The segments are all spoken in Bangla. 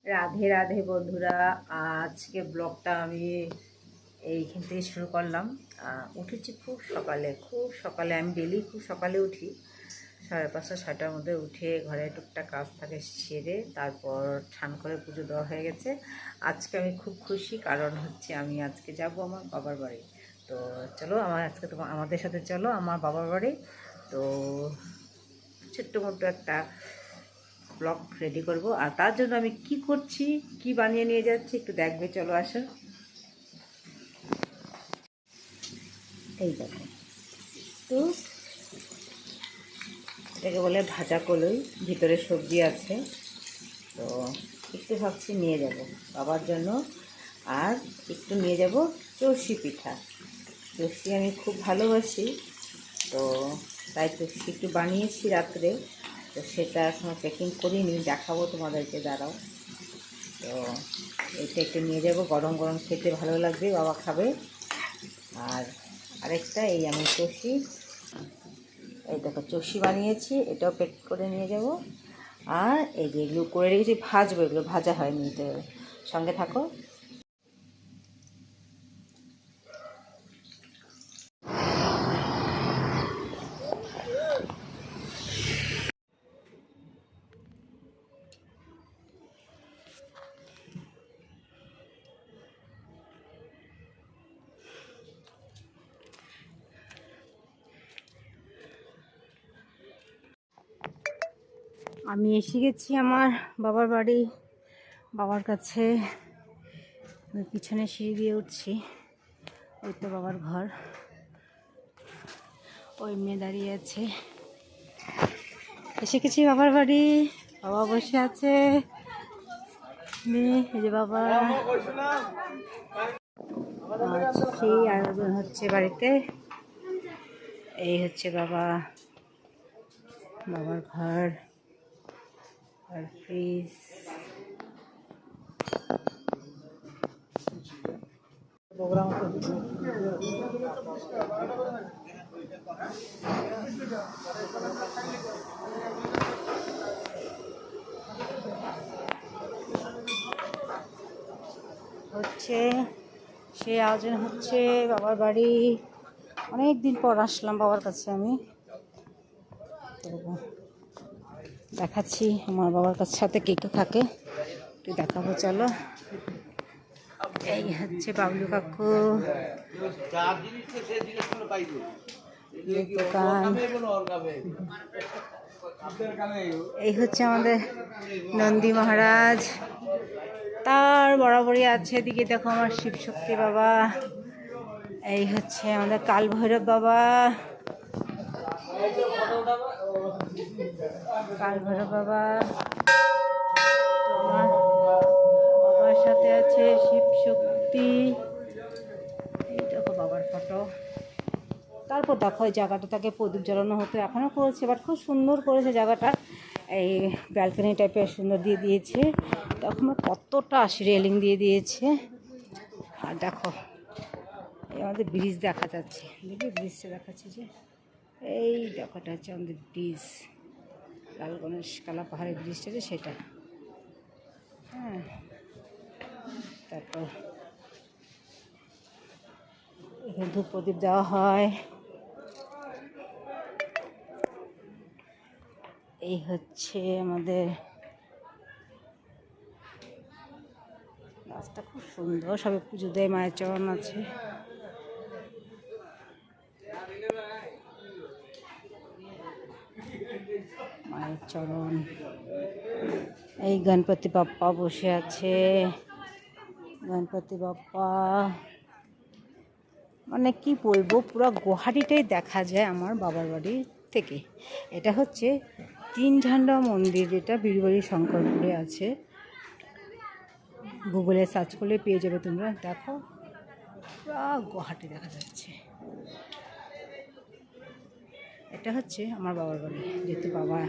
রাধে রাধে বন্ধুরা, আজকে ব্লগটা আমি এইখান থেকে শুরু করলাম। উঠেছি খুব সকালে আমি ডেলি খুব সকালে উঠি। 5:30 6টার মধ্যে উঠে ঘরে টুকটাক কাজ থাকে সেরে তারপর স্নান করে পুজো দেওয়া হয়ে গেছে। আজকে আমি খুব খুশি, কারণ হচ্ছে আমি আজকে যাব আমার বাবার বাড়ি। তো চলো আমাদের সাথে চলো আমার বাবার বাড়ি। তো ছোট্ট মোটো একটা ব্লগ রেডি করব, আর তার জন্য আমি কি করছি, কি বানিয়ে নিয়ে যাচ্ছি একটু দেখবে, চলো আসো। এই দেখো, তো এটাকে বলে ভাজা কলই, ভিতরে সবজি আছে। তো একটু ভাবছি নিয়ে যাব বাবার জন্য, আর একটু নিয়ে যাব চরষি পিঠা। চরষি আমি খুব ভালোবাসি, তো তাই চরষি একটু বানিয়েছি রাত্রে। তো সেটা এখনও প্যাকিং করিনি, দেখাবো তোমাদেরকে, দাঁড়াও। তো এটা একটু নিয়ে যাব, গরম গরম খেতে ভালো লাগবে, বাবা খাবে। আর আরেকটা এই আমি চষি, এই দেখো চষি বানিয়েছি, এটাও প্যাক করে নিয়ে যাব। আর এই যে এগুলো করে রেখেছি, ভাজবো, এগুলো ভাজা হয়নি, তো সঙ্গে থাকো। আমি এসে গেছি আমার বাবার বাড়ি, বাবার কাছে। আমি পিছনে সিঁড়ি দিয়ে উঠছি, ওই তো বাবার ঘর, ওই মেয়ে দাঁড়িয়ে আছে। এসে গেছি বাবার বাড়ি, বাবা বসে আছে, মেয়ে, এই যে বাবা। সেই আয়োজন হচ্ছে বাড়িতে। এই হচ্ছে বাবার ঘর আর ফ্রিজ। প্রোগ্রাম হচ্ছে, সেই আয়োজন হচ্ছে বাবার বাড়ি। অনেক দিন পর আসলাম বাবার কাছে আমি, দেখাচ্ছি আমার বাবার কাছে সাথে কে কে থাকে, একটু দেখাবো, চলো। এই হচ্ছে বাবলু কাকু দোকান, এই হচ্ছে আমাদের নন্দী মহারাজ, তার বরাবরই আছে। এদিকে দেখো আমার শিবশক্তি বাবা, এই হচ্ছে আমাদের কাল ভৈরব বাবা, কাল ভৈরব বাবা। আমার বাবার সাথে আছে শিবশক্তি, এই দেখো বাবার ফটো। তারপর দেখো এই জায়গাটাকে প্রদীপ জ্বালানো হতো, এখনও করেছে, বাট খুব সুন্দর করেছে জায়গাটা। এই ব্যালকনি টাইপের সুন্দর দিয়ে দিয়েছে, তখন কতটা রেলিং দিয়ে দিয়েছে। আর দেখো এই আমাদের ব্রিজ দেখা যাচ্ছে, দেখি ব্রিজটা দেখাচ্ছে যে, এই দেখাটা হচ্ছে আমাদের ব্রিজ, লাল গণেশ কালা পাহাড়ের ব্রিজটা যে সেটা। হ্যাঁ, তারপর এখানে ধূপ প্রদীপ দেওয়া হয়। এই হচ্ছে আমাদের রাস্তা, খুব সুন্দর, সবাই পুজো দেয়, মায়ের চরণ আছে। মায়ের চরণ, এই গণপতি বাপ্পা বসে আছে, গণপতি বাপ্পা, মানে কি বলবো, পুরো গুয়াহাটিটাই দেখা যায় আমার বাবার বাড়ি থেকে। এটা হচ্ছে 3 ঝান্ডা মন্দির, যেটা বীরবাড়ি শঙ্করপুরে আছে, গুগলে সার্চ করলে পেয়ে যাবে তোমরা। দেখো পুরো গুয়াহাটি দেখা যাচ্ছে। এটা হচ্ছে আমার বাবার বাড়ি, যেহেতু বাবা,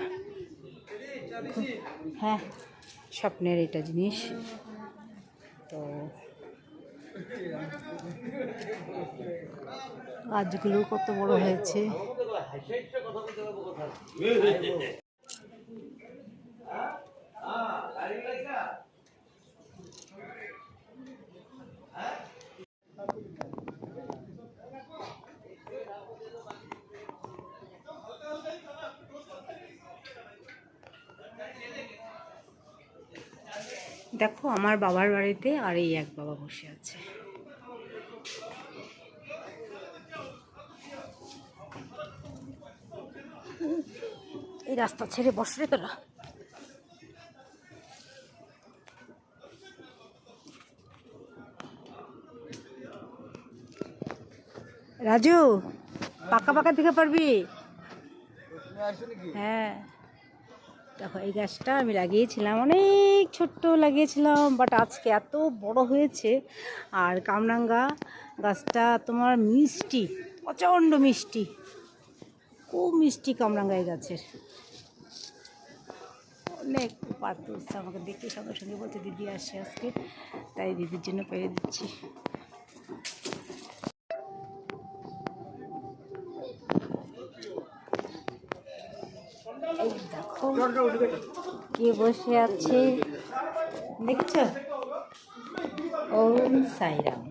হ্যাঁ, স্বপ্নের এটা জিনিস। তো গাছগুলো কত বড় হয়েছে, দেখো আমার বাবার বাড়িতে আর এই এক বাবা বসে আছে। এই রাস্তা ছেড়ে বসরে তোরা। রাজু, পাকা পাকা দিকে পারবি? হ্যাঁ, দেখো এই গাছটা আমি লাগিয়েছিলাম, অনেক ছোট্ট লাগিয়েছিলাম, বাট আজকে এত বড় হয়েছে। আর কামরাঙ্গা গাছটা তোমার মিষ্টি, প্রচণ্ড মিষ্টি, খুব মিষ্টি কামরাঙ্গা এই গাছের। অনেক পার তুলছে, আমাকে দেখে সঙ্গে সঙ্গে বলছে দিদি আসে আজকে, তাই দিদির জন্য পেরে দিচ্ছি। এই দেখো কে বসে আছে দেখছো, ওম সাইরাম।